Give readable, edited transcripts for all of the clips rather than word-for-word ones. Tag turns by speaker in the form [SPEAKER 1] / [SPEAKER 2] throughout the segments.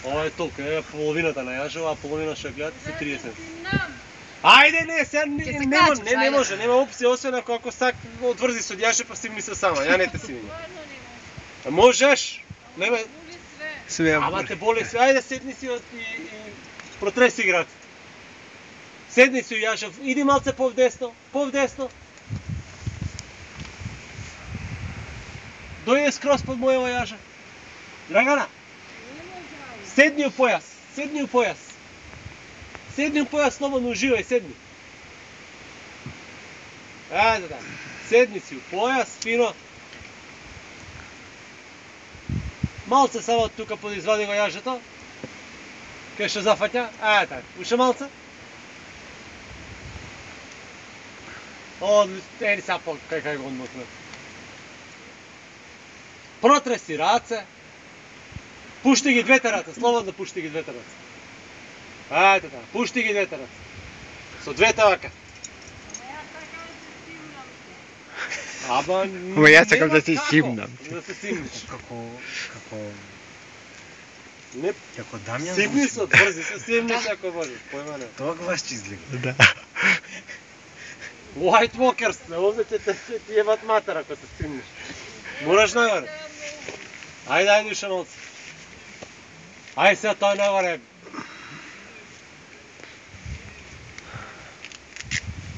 [SPEAKER 1] Ова е толку, е половината на јажева, а половина што гледате се 30. Ајде, не, сега не може, нема опција, освен ако сак одврзи со јаже па стимни се сама, ја не те си виња. Можеш, нема...
[SPEAKER 2] Све.
[SPEAKER 1] Ама те боли све, ајде седни си и протреси играта. Седни си јажев, иди малце повдесно. Дојде скроз под мојава јажа. Драгана, седни у појас. Седни у појас, слободно уживај, седни. Да. Седни си у појас, фино. Малце само тука подизвади го јажето. Кај што зафаќа. Така, уште малце. Ени са кај го одмотме. Протреси раце. Пушти ги двете раце, слободно пушти ги двете раце. Така, пушти ги двете раце. Со двете вака. Аба...
[SPEAKER 2] Ама јас сакам да се симнам.
[SPEAKER 1] Да се симниш.
[SPEAKER 3] Како Дамјан.
[SPEAKER 1] Симни се, брзи се симниш ако можеш, појма не.
[SPEAKER 3] Тогаш ќе излега.
[SPEAKER 2] Да.
[SPEAKER 1] White Walkers, овде ќе ти ебат матер ако се симниш. Мораш најгоре. Ајде уште малце. Ајде сега тој најгоре.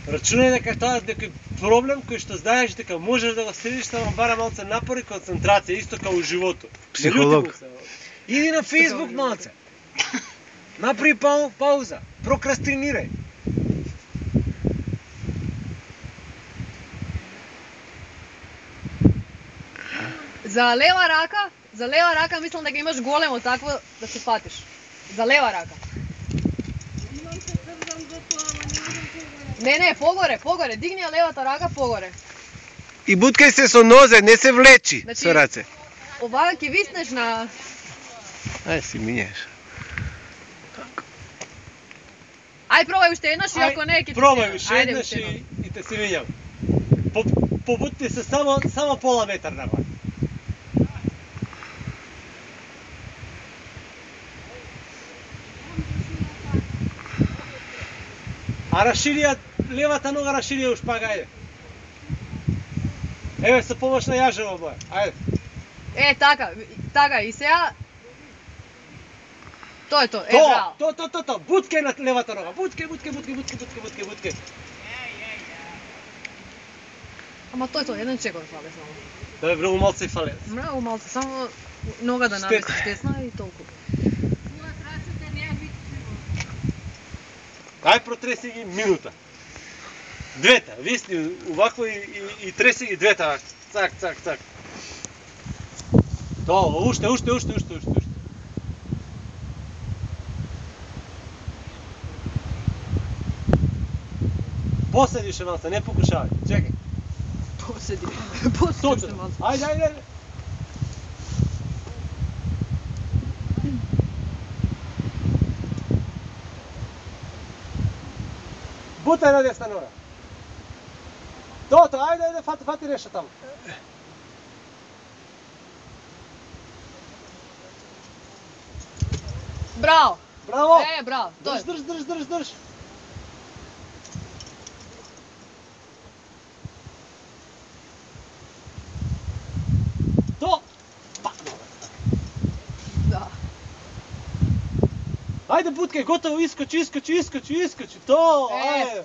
[SPEAKER 1] Рачунај дека тоа е некој проблем кој што знаеш дека можеш да го следиш, само бара малце напор и концентрација, исто како у животот.
[SPEAKER 2] Психолог.
[SPEAKER 3] Иди на Facebook малце. Направи пауза. Прокрастинирај.
[SPEAKER 4] За лева рака мислам дека имаш големо такво да се фатиш. За лева рака. Не, погоре, дигни ја левата рака погоре.
[SPEAKER 2] И буткај се со нозе, не се влечи со раце.
[SPEAKER 4] Оваа ќе виснеш на...
[SPEAKER 2] Ај си минеш.
[SPEAKER 4] Ај пробај уште еднаш и ако не ќе ти...
[SPEAKER 1] Пробај уште еднаш и те си вињам. Побутни се само пола метар нагоре. А расширија левата нога, расширија у шпага, ајде. Еве се помош на јажево боја, ајде.
[SPEAKER 4] Така, и сега... Тоа е тоа, браво.
[SPEAKER 1] То, буткај на левата нога, буткај.
[SPEAKER 4] Ама тоа е тоа, еден чекор фале само.
[SPEAKER 1] Да бе, многу малце и фале.
[SPEAKER 4] Многу малце, само нога да наместиш тесна и толку.
[SPEAKER 1] Ај протреси ги минута. Двете, висни увакво и треси ги двете вака. Цак. Тоа, уште. Поседи ше малце, не покушавај. Чекај.
[SPEAKER 4] Поседи
[SPEAKER 1] Точно.
[SPEAKER 4] малце.
[SPEAKER 1] Ајде. Бутај на десна нога. Тоа, ајде, фати реша таму.
[SPEAKER 4] Браво.
[SPEAKER 1] Браво.
[SPEAKER 4] Браво.
[SPEAKER 1] Држ. Тоа.
[SPEAKER 4] Да.
[SPEAKER 1] Ајде буткај, готово, искочи. Тоа, ајде.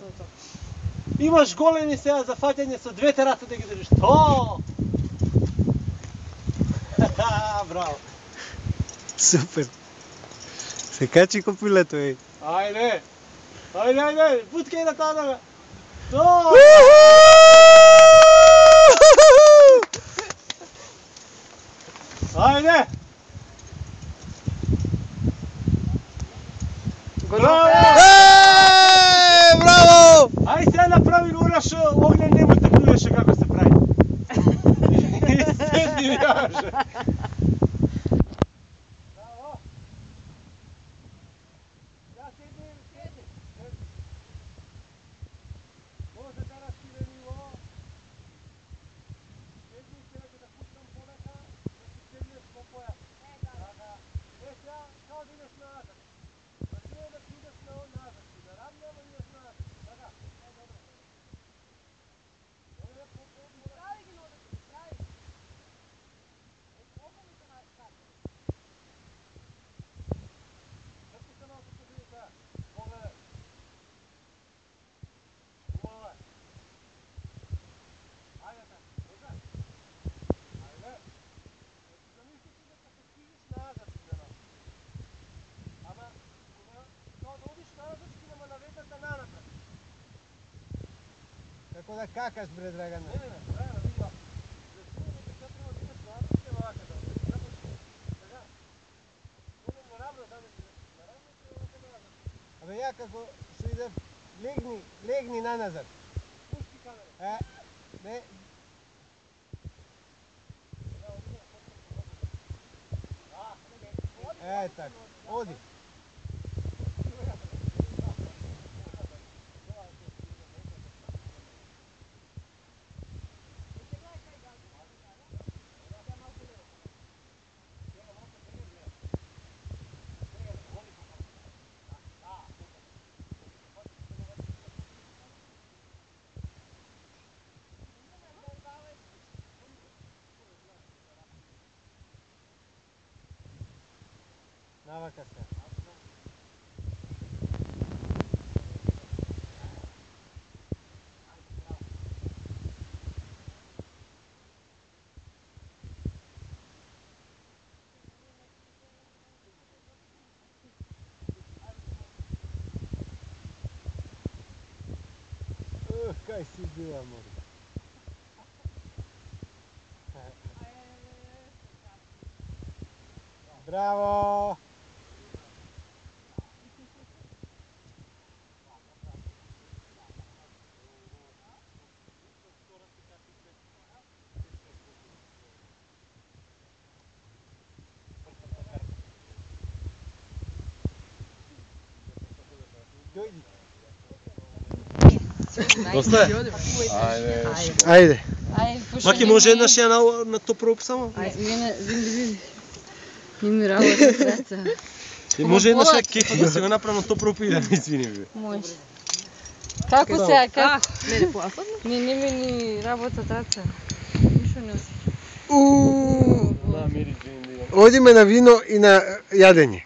[SPEAKER 1] Имаш големи сега за фаќање со двете раце да ги држиш. Тоа. Браво.
[SPEAKER 2] Супер. Се качи копилето, еј.
[SPEAKER 1] Ајде, буткај на таа нога. Тоа. Ајде.
[SPEAKER 2] Браво!
[SPEAKER 1] Ај сега направи ура што Огнен не му текнуваше како се прави. Седни јаже. Браво. Ја седни. Може да раскине ниво. Седни сега да пуштам полека, да се седнеш по појас. Сега, као да
[SPEAKER 2] да какаш, бре, Драгана. Абе, ја како што идев, легни наназад. Не. Така, оди. Навака се. Кај си била, мори? Браво! Дојди.
[SPEAKER 1] Доста е?
[SPEAKER 2] Ајде.
[SPEAKER 1] Маки може еднаш ја на топ роп само?
[SPEAKER 5] Не ми работа срца.
[SPEAKER 1] Може еднаш ја кефа да си го направи на топ роп и да ми извини бе.
[SPEAKER 5] Може. Како сега, како?
[SPEAKER 4] Мене поафадно?
[SPEAKER 5] Не ми ни работа срца. Ништо не осеќам.
[SPEAKER 1] Да, мири джин.
[SPEAKER 2] Одиме на вино и на јадење.